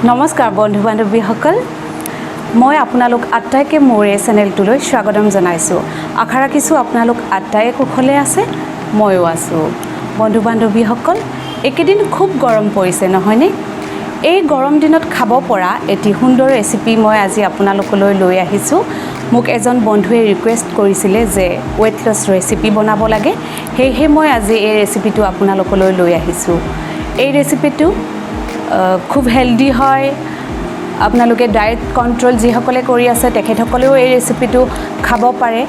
নমস্কাৰ বন্ধু বান্ধৱীসকল মই আপোনালোক আটাইকে মোৰ এই চেনেলটোলৈ স্বাগতম জনাইছোঁ আশা ৰাখিছোঁ আপোনালোক আটাই কুশলে আছে ময়ো আছোঁ বন্ধু বান্ধৱীসকল একেদিন খুব গৰম পৰিছে নহয়নে এই গৰম দিনত খাব পৰা এটি সুন্দৰ ৰেচিপি মই আজি আপোনালোকলৈ লৈ আহিছোঁ মোক এজন বন্ধুৱে ৰিকুৱেষ্ট কৰিছিলে যে ওয়েট লছ ৰেচিপি বনাব লাগে হেহে মই আজি এই ৰেচিপিটো আপোনালোকলৈ লৈ আহিছোঁ এই ৰেচিপিটো খুব হেলদি হয় আপোনালোকে ডায়েট কন্ট্ৰোল যিসকলে কৰি আছে তেখেতসকলেও এই ৰেচিপিটো খাব পাৰে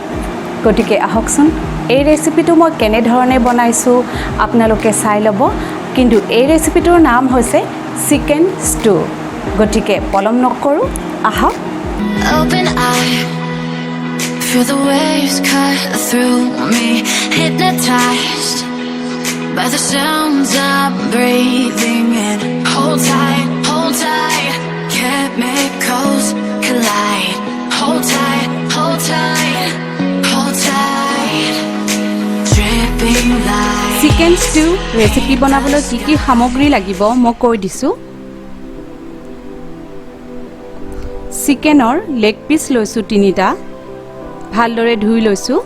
গতিকে আহকচোন এই ৰেচিপিটো মই কেনে ধৰণে বনাইছোঁ আপোনালোকে চাই ল'ব কিন্তু এই ৰেচিপিটোৰ নাম হৈছে চিকেন ষ্টো গতিকে পলম নকৰোঁ আহক Open eye, feel the waves cut through me, hypnotized by the sounds I'm breathing in. Hold tight, chemicals collide. Hold tight, dripping light. Chicken stew recipe বনাবলৈ কি কি সামগ্ৰী লাগিব মই কৈ দিছোঁ চিকেনৰ লেগ পিচ লৈছোঁ 3টা ভালদৰে ধুই লৈছোঁ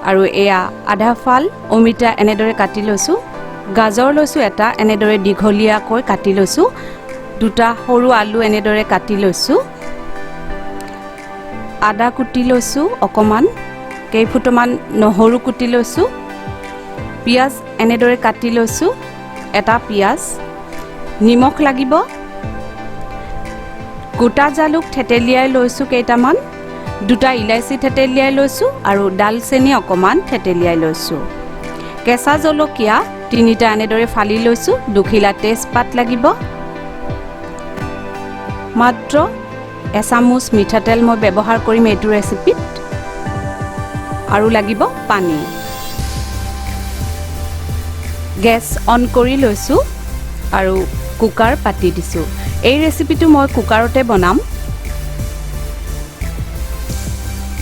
আৰু এয়া আধা ফাল অমিতা এনেদৰে কাটি লৈছোঁ গাজৰ লৈছোঁ এটা এনেদৰে দীঘলীয়াকৈ কাটি লৈছোঁ 2টা সৰু আলু এনেদৰে কাটি লৈছোঁ আদা কুটি লৈছোঁ অকমান কেইফুটমান নহৰু কুটি লৈছোঁ পিয়াজ এনেদৰে কাটি লৈছোঁ এটা পিয়াজ নিমখ লাগিব গোটা জালুক থেতেলিয়াই লৈছোঁ কেইটামান 2টা ইলাইচি থেতেলিয়াই লৈছোঁ আৰু ডালচেনি অকমান থেতেলিয়াই লৈছোঁ কেঁচা জলকীয়া 3টা এনেদৰে ফালি লৈছোঁ দুখিলা তেজপাত লাগিব মাত্ৰ এচামুচ মিঠাতেল মই ব্যৱহাৰ কৰিম এইটো ৰেচিপিত আৰু লাগিব পানী গেছ অন কৰি লৈছোঁ আৰু কুকাৰ পাতি দিছোঁ এই ৰেচিপিটো মই কুকাৰতে বনাম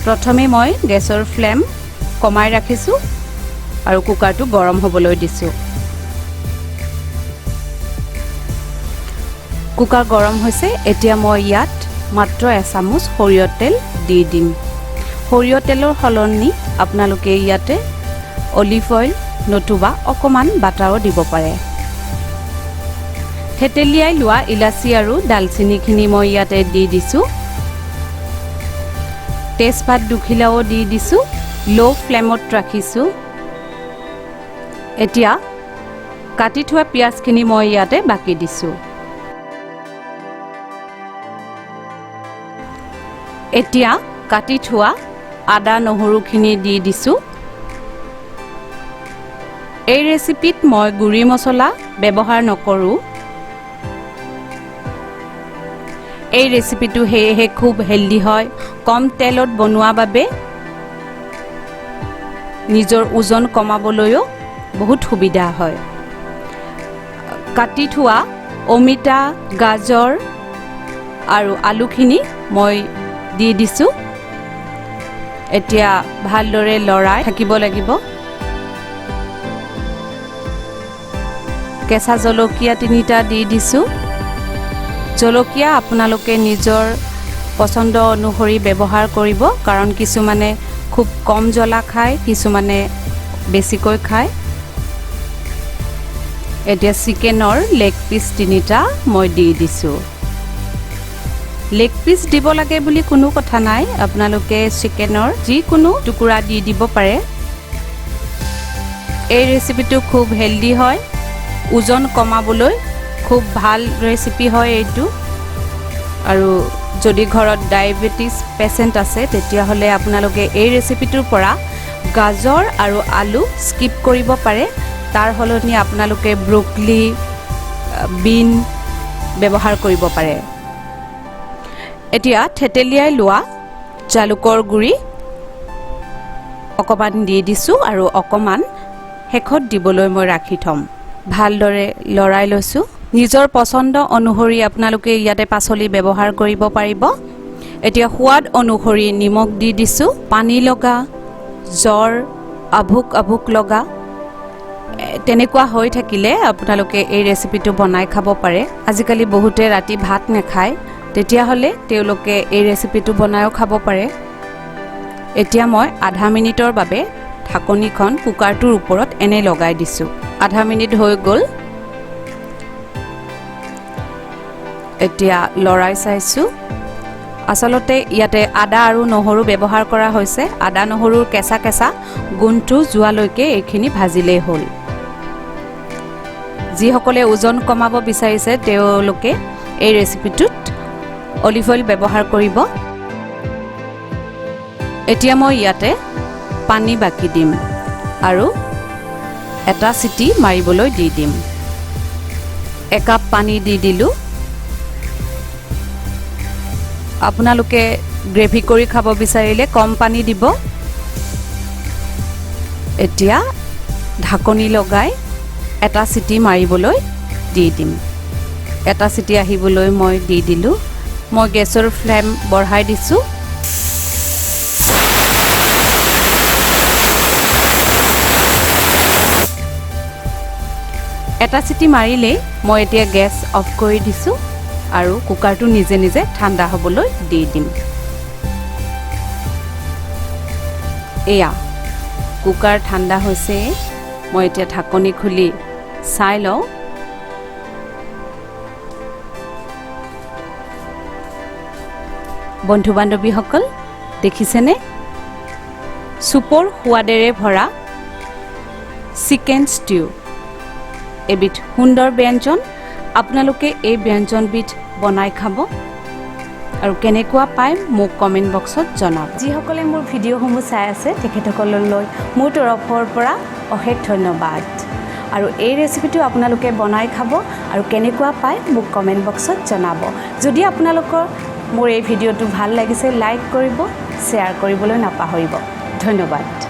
প্ৰথমে মই গেছৰ ফ্লেম কমাই ৰাখিছোঁ আৰু কুকাৰটো গৰম হ'বলৈ দিছোঁ কুকাৰ গৰম হৈছে এতিয়া মই ইয়াত মাত্ৰ এচামুচ সৰিয়হ তেল দি দিম সৰিয়হ তেলৰ সলনি আপোনালোকে ইয়াতে অলিভ অইল নতুবা অকমান বাটাৰো দিব পাৰে থেতেলিয়াই লোৱা ইলাচি আৰু ডালচেনিখিনি মই ইয়াতে দি দিছোঁ তেজপাত দুখিলাও দি দিছোঁ লো ফ্লেমত ৰাখিছোঁ এতিয়া কাটি থোৱা পিয়াজখিনি মই ইয়াতে বাকি দিছোঁ এতিয়া কাটি থোৱা আদা নহৰুখিনি দি দিছোঁ এই ৰেচিপিত মই গুড়ি মছলা ব্যৱহাৰ নকৰোঁ এই ৰেচিপিটো হেহে খুব হেলদি হয় কম তেলত বনোৱা বাবে নিজৰ ওজন কমাবলৈও বহুত সুবিধা হয় কাটি থোৱা অমিতা গাজৰ আৰু আলুখিনি মই দি দিছোঁ এতিয়া ভালদৰে লৰাই থাকিব লাগিব কেঁচা জলকীয়া 3টা দি দিছোঁ জলকীয়া আপোনালোকে নিজৰ পছন্দ অনুসৰি ব্যৱহাৰ কৰিব কাৰণ কিছুমানে খুব কম জ্বলা খায় কিছুমানে বেছিকৈ খায় এতিয়া চিকেনৰ লেগ পিচ 3টা মই দি দিছোঁ লেগ পিচ দিব লাগে বুলি কোনো কথা নাই আপোনালোকে চিকেনৰ যিকোনো টুকুৰা দি দিব পাৰে এই ৰেচিপিটো খুব হেলদি হয় ওজন কমাবলৈ খুব ভাল ৰেচিপি হয় এইটো আৰু যদি ঘৰত ডায়াবেটিছ পেচেণ্ট আছে তেতিয়াহ'লে আপোনালোকে এই ৰেচিপিটোৰ পৰা গাজৰ আৰু আলু স্কিপ কৰিব পাৰে তাৰ সলনি আপোনালোকে ব্ৰকলি বিন ব্যৱহাৰ কৰিব পাৰে এতিয়া থেতেলিয়াই লোৱা জালুকৰ গুড়ি অকমান দি দিছোঁ আৰু অকমান শেষত দিবলৈ মই ৰাখি থম ভালদৰে লৰাই লৈছোঁ নিজৰ পছন্দ অনুসৰি আপোনালোকে ইয়াতে পাচলি ব্যৱহাৰ কৰিব পাৰিব এতিয়া সোৱাদ অনুসৰি নিমখ দি দিছোঁ পানী লগা জ্বৰ আভুক লগা তেনেকুৱা হৈ থাকিলে আপোনালোকে এই ৰেচিপিটো বনাই খাব পাৰে আজিকালি বহুতে ৰাতি ভাত নাখায় তেতিয়াহ'লে তেওঁলোকে এই ৰেচিপিটো বনাইও খাব পাৰে এতিয়া মই আধা মিনিটৰ বাবে ঢাকনিখন কুকাৰটোৰ ওপৰত এনে লগাই দিছো আধা মিনিট হৈ গ'ল এতিয়া লৰাই চাইছো আসলতে ইয়াতে আদা আৰু নহৰু ব্যৱহাৰ কৰা হৈছে আদা নহৰুৰ কেঁচা কেঁচা গুণটো যোৱালৈকে এইখিনি ভাজিলেই হ'ল যিসকলে ওজন কমাব বিচাৰিছে তেওঁলোকে এই ৰেচিপিটোত অলিভ অইল ব্যৱহাৰ কৰিব এতিয়া মই ইয়াতে পানী বাকি দিম আৰু এটা চিটি মাৰিবলৈ দি দিম একাপ পানী দি দিলো আপোনালোকে গ্ৰেভি কৰি খাব বিচাৰিলে কম পানী দিব এতিয়া ঢাকনি লগাই এটা চিটি মাৰিবলৈ দি দিম এটা চিটি আহিবলৈ মই দি দিলো মই গেছৰ ফ্লেম বঢ়াই দিছো এটা চিটি মাৰিলেই মই এতিয়া গেছ অফ কৰি দিছো আৰু কুকাৰটো নিজে নিজে ঠাণ্ডা হ'বলৈ দি দিম এয়া কুকাৰ ঠাণ্ডা হৈছে মই এতিয়া ঢাকনি খুলি চাই লওঁ বন্ধু বান্ধৱীসকল দেখিছেনে সুপৰ সোৱাদেৰে ভৰা চিকেন ষ্টিউ এবিধ সুন্দৰ ব্যঞ্জন আপোনালোকে এই ব্যঞ্জনবিধ বনাই খাব আৰু কেনেকুৱা পায় মোক কমেন্ট বক্সত জনাব যিসকলে মোৰ ভিডিঅ'সমূহ চাই আছে তেখেতসকললৈ মোৰ তৰফৰ পৰা অশেষ ধন্যবাদ আৰু এই ৰেচিপিটো আপোনালোকে বনাই খাব আৰু কেনেকুৱা পায় মোক কমেন্ট বক্সত জনাব যদি আপোনালোকৰ মোৰ এই ভিডিঅ'টো ভাল লাগিছে লাইক কৰিব শ্বেয়াৰ কৰিবলৈ নাপাহৰিব ধন্যবাদ